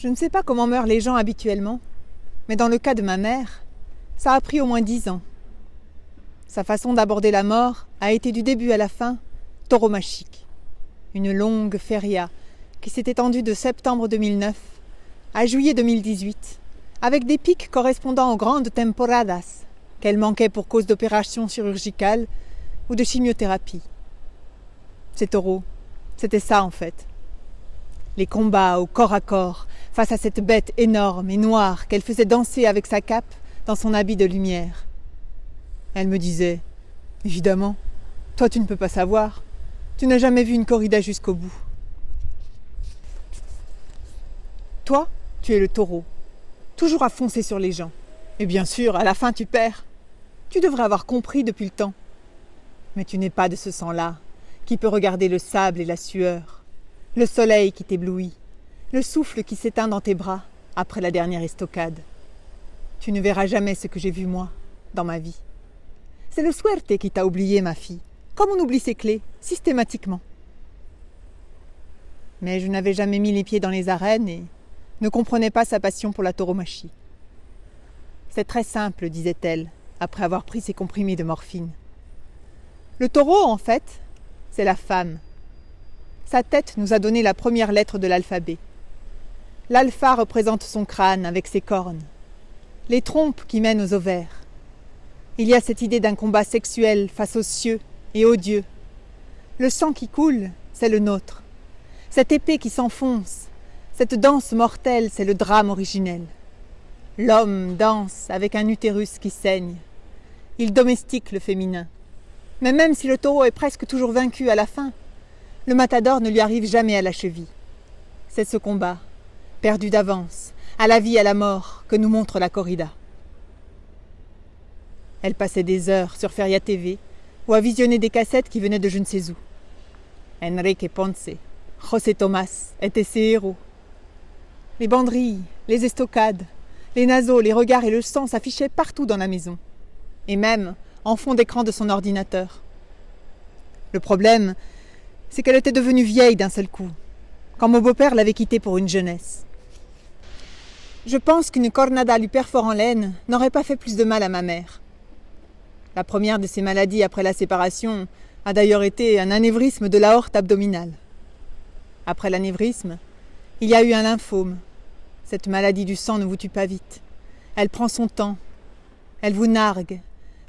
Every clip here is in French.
Je ne sais pas comment meurent les gens habituellement, mais dans le cas de ma mère, ça a pris au moins 10 ans. Sa façon d'aborder la mort a été du début à la fin tauromachie, une longue feria qui s'est étendue de septembre 2009 à juillet 2018, avec des pics correspondant aux grandes temporadas qu'elle manquait pour cause d'opérations chirurgicales ou de chimiothérapie. Ces taureaux, c'était ça en fait. Les combats au corps à corps face à cette bête énorme et noire qu'elle faisait danser avec sa cape dans son habit de lumière. Elle me disait « Évidemment, toi tu ne peux pas savoir, tu n'as jamais vu une corrida jusqu'au bout. » Toi, tu es le taureau, toujours à foncer sur les gens. Et bien sûr, à la fin tu perds. Tu devrais avoir compris depuis le temps. Mais tu n'es pas de ce sang-là, qui peut regarder le sable et la sueur, le soleil qui t'éblouit, le souffle qui s'éteint dans tes bras après la dernière estocade. Tu ne verras jamais ce que j'ai vu moi, dans ma vie. C'est le suerte qui t'a oublié, ma fille, comme on oublie ses clés, systématiquement. Mais je n'avais jamais mis les pieds dans les arènes et ne comprenais pas sa passion pour la tauromachie. C'est très simple, disait-elle, après avoir pris ses comprimés de morphine. Le taureau, en fait, c'est la femme. Sa tête nous a donné la première lettre de l'alphabet. L'alpha représente son crâne avec ses cornes, les trompes qui mènent aux ovaires. Il y a cette idée d'un combat sexuel face aux cieux et aux dieux. Le sang qui coule, c'est le nôtre. Cette épée qui s'enfonce, cette danse mortelle, c'est le drame originel. L'homme danse avec un utérus qui saigne. Il domestique le féminin. Mais même si le taureau est presque toujours vaincu à la fin, le matador ne lui arrive jamais à la cheville. C'est ce combat, perdu d'avance, à la vie et à la mort, que nous montre la corrida. Elle passait des heures sur Feria TV ou à visionner des cassettes qui venaient de je ne sais où. Enrique Ponce, José Tomás étaient ses héros. Les banderilles, les estocades, les naseaux, les regards et le sang s'affichaient partout dans la maison, et même en fond d'écran de son ordinateur. Le problème, c'est qu'elle était devenue vieille d'un seul coup, quand mon beau-père l'avait quittée pour une jeunesse. Je pense qu'une cornada luperfort en laine n'aurait pas fait plus de mal à ma mère. La première de ses maladies après la séparation a d'ailleurs été un anévrisme de l'aorte abdominale. Après l'anévrisme, il y a eu un lymphome. Cette maladie du sang ne vous tue pas vite. Elle prend son temps. Elle vous nargue.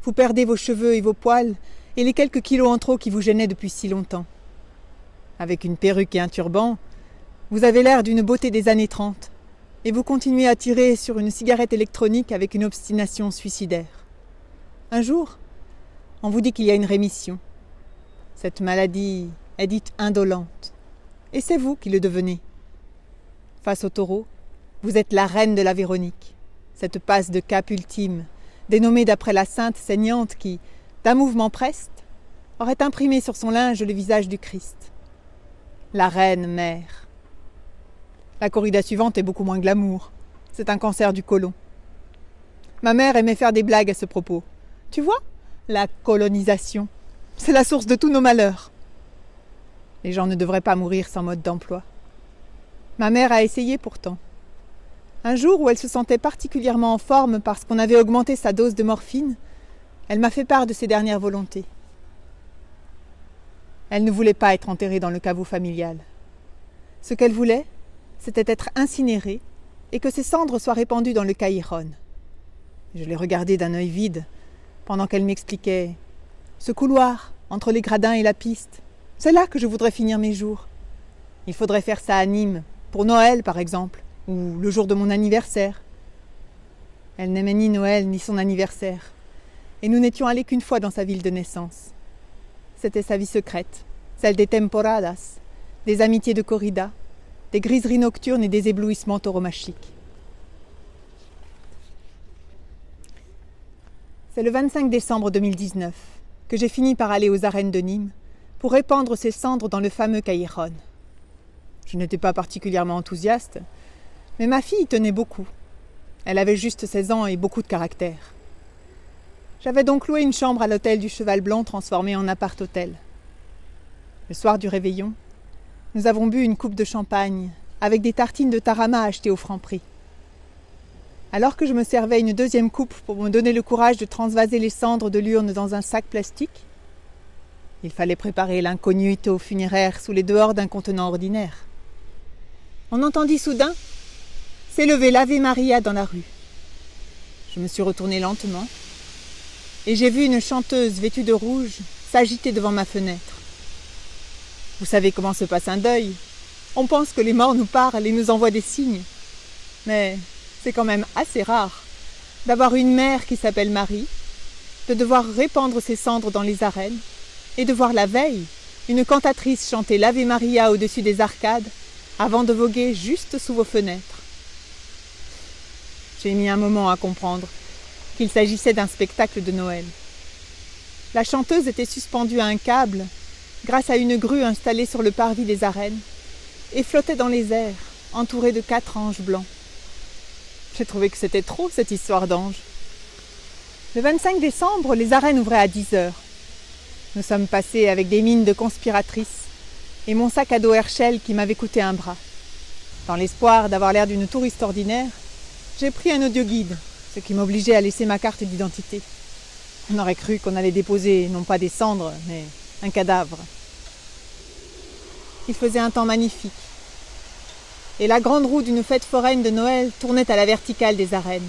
Vous perdez vos cheveux et vos poils et les quelques kilos en trop qui vous gênaient depuis si longtemps. Avec une perruque et un turban, vous avez l'air d'une beauté des années 30 et vous continuez à tirer sur une cigarette électronique avec une obstination suicidaire. Un jour, on vous dit qu'il y a une rémission. Cette maladie est dite indolente et c'est vous qui le devenez. Face au taureau, vous êtes la reine de la Véronique, cette passe de cap ultime, dénommée d'après la sainte saignante qui, d'un mouvement preste, aurait imprimé sur son linge le visage du Christ. La reine mère. La corrida suivante est beaucoup moins glamour. C'est un cancer du côlon. Ma mère aimait faire des blagues à ce propos. Tu vois, la colonisation, c'est la source de tous nos malheurs. Les gens ne devraient pas mourir sans mode d'emploi. Ma mère a essayé pourtant. Un jour où elle se sentait particulièrement en forme parce qu'on avait augmenté sa dose de morphine, elle m'a fait part de ses dernières volontés. Elle ne voulait pas être enterrée dans le caveau familial. Ce qu'elle voulait, c'était être incinérée et que ses cendres soient répandues dans le Caïron. Je l'ai regardée d'un œil vide pendant qu'elle m'expliquait « Ce couloir, entre les gradins et la piste, c'est là que je voudrais finir mes jours. Il faudrait faire ça à Nîmes, pour Noël par exemple, ou le jour de mon anniversaire. » Elle n'aimait ni Noël ni son anniversaire, et nous n'étions allés qu'une fois dans sa ville de naissance. C'était sa vie secrète, celle des temporadas, des amitiés de corrida, des griseries nocturnes et des éblouissements tauromachiques. C'est le 25 décembre 2019 que j'ai fini par aller aux arènes de Nîmes pour répandre ses cendres dans le fameux Caïron. Je n'étais pas particulièrement enthousiaste, mais ma fille y tenait beaucoup. Elle avait juste 16 ans et beaucoup de caractère. J'avais donc loué une chambre à l'hôtel du Cheval Blanc transformé en appart-hôtel. Le soir du réveillon, nous avons bu une coupe de champagne avec des tartines de tarama achetées au Franprix. Alors que je me servais une deuxième coupe pour me donner le courage de transvaser les cendres de l'urne dans un sac plastique, il fallait préparer l'incognito funéraire sous les dehors d'un contenant ordinaire. On entendit soudain s'élever l'Ave Maria dans la rue. Je me suis retournée lentement et j'ai vu une chanteuse vêtue de rouge s'agiter devant ma fenêtre. Vous savez comment se passe un deuil. On pense que les morts nous parlent et nous envoient des signes. Mais c'est quand même assez rare d'avoir une mère qui s'appelle Marie, de devoir répandre ses cendres dans les arènes et de voir la veille une cantatrice chanter l'Ave Maria au-dessus des arcades avant de voguer juste sous vos fenêtres. J'ai mis un moment à comprendre qu'il s'agissait d'un spectacle de Noël. La chanteuse était suspendue à un câble grâce à une grue installée sur le parvis des arènes et flottait dans les airs, entourée de 4 anges blancs. J'ai trouvé que c'était trop, cette histoire d'ange. Le 25 décembre, les arènes ouvraient à 10h. Nous sommes passés avec des mines de conspiratrices et mon sac à dos Herschel qui m'avait coûté un bras. Dans l'espoir d'avoir l'air d'une touriste ordinaire, j'ai pris un audioguide, ce qui m'obligeait à laisser ma carte d'identité. On aurait cru qu'on allait déposer non pas des cendres, mais un cadavre. Il faisait un temps magnifique. Et la grande roue d'une fête foraine de Noël tournait à la verticale des arènes.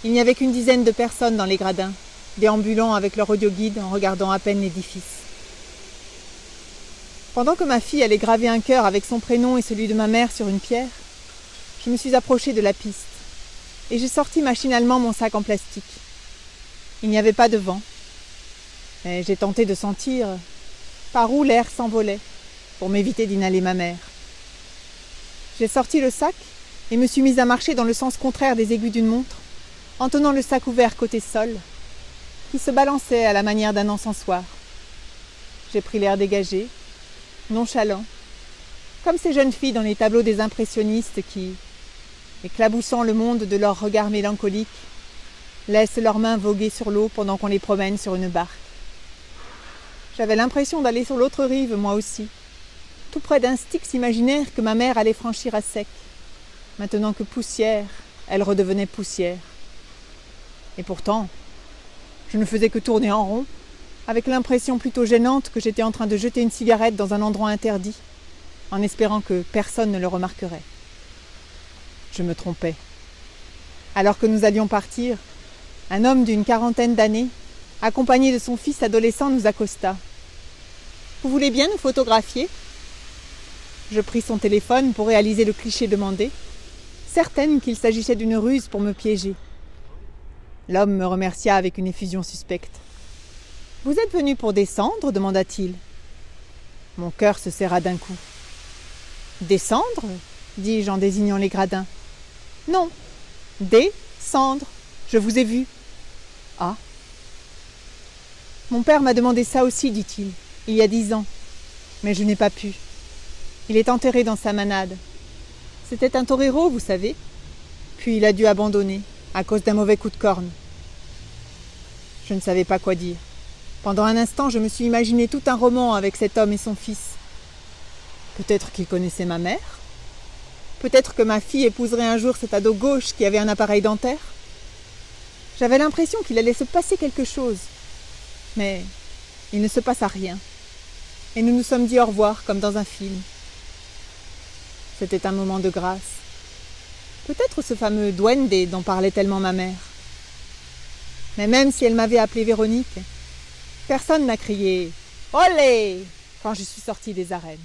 Il n'y avait qu'une dizaine de personnes dans les gradins, déambulant avec leur audioguide en regardant à peine l'édifice. Pendant que ma fille allait graver un cœur avec son prénom et celui de ma mère sur une pierre, je me suis approchée de la piste et j'ai sorti machinalement mon sac en plastique. Il n'y avait pas de vent, mais j'ai tenté de sentir par où l'air s'envolait pour m'éviter d'inhaler ma mère. J'ai sorti le sac et me suis mise à marcher dans le sens contraire des aiguilles d'une montre, en tenant le sac ouvert côté sol, qui se balançait à la manière d'un encensoir. J'ai pris l'air dégagé, nonchalant, comme ces jeunes filles dans les tableaux des impressionnistes qui, éclaboussant le monde de leurs regards mélancoliques, laissent leurs mains voguer sur l'eau pendant qu'on les promène sur une barque. J'avais l'impression d'aller sur l'autre rive, moi aussi, tout près d'un Styx imaginaire que ma mère allait franchir à sec, maintenant que poussière, elle redevenait poussière. Et pourtant, je ne faisais que tourner en rond, avec l'impression plutôt gênante que j'étais en train de jeter une cigarette dans un endroit interdit, en espérant que personne ne le remarquerait. Je me trompais. Alors que nous allions partir, un homme d'une 40aine d'années, accompagné de son fils adolescent, nous accosta. « Vous voulez bien nous photographier ?» Je pris son téléphone pour réaliser le cliché demandé, certaine qu'il s'agissait d'une ruse pour me piéger. L'homme me remercia avec une effusion suspecte. « Vous êtes venu pour descendre ?» demanda-t-il. Mon cœur se serra d'un coup. « Descendre ?» dis-je en désignant les gradins. « Non, descendre, je vous ai vu. »« Ah !»« Mon père m'a demandé ça aussi, dit-il, il y a 10 ans. Mais je n'ai pas pu. Il est enterré dans sa manade. C'était un torero, vous savez. Puis il a dû abandonner, à cause d'un mauvais coup de corne. » Je ne savais pas quoi dire. Pendant un instant, je me suis imaginé tout un roman avec cet homme et son fils. Peut-être qu'il connaissait ma mère. Peut-être que ma fille épouserait un jour cet ado gauche qui avait un appareil dentaire. J'avais l'impression qu'il allait se passer quelque chose. Mais il ne se passa rien. Et nous nous sommes dit au revoir comme dans un film. C'était un moment de grâce. Peut-être ce fameux duende dont parlait tellement ma mère. Mais même si elle m'avait appelée Véronique, personne n'a crié « Olé !» quand je suis sortie des arènes.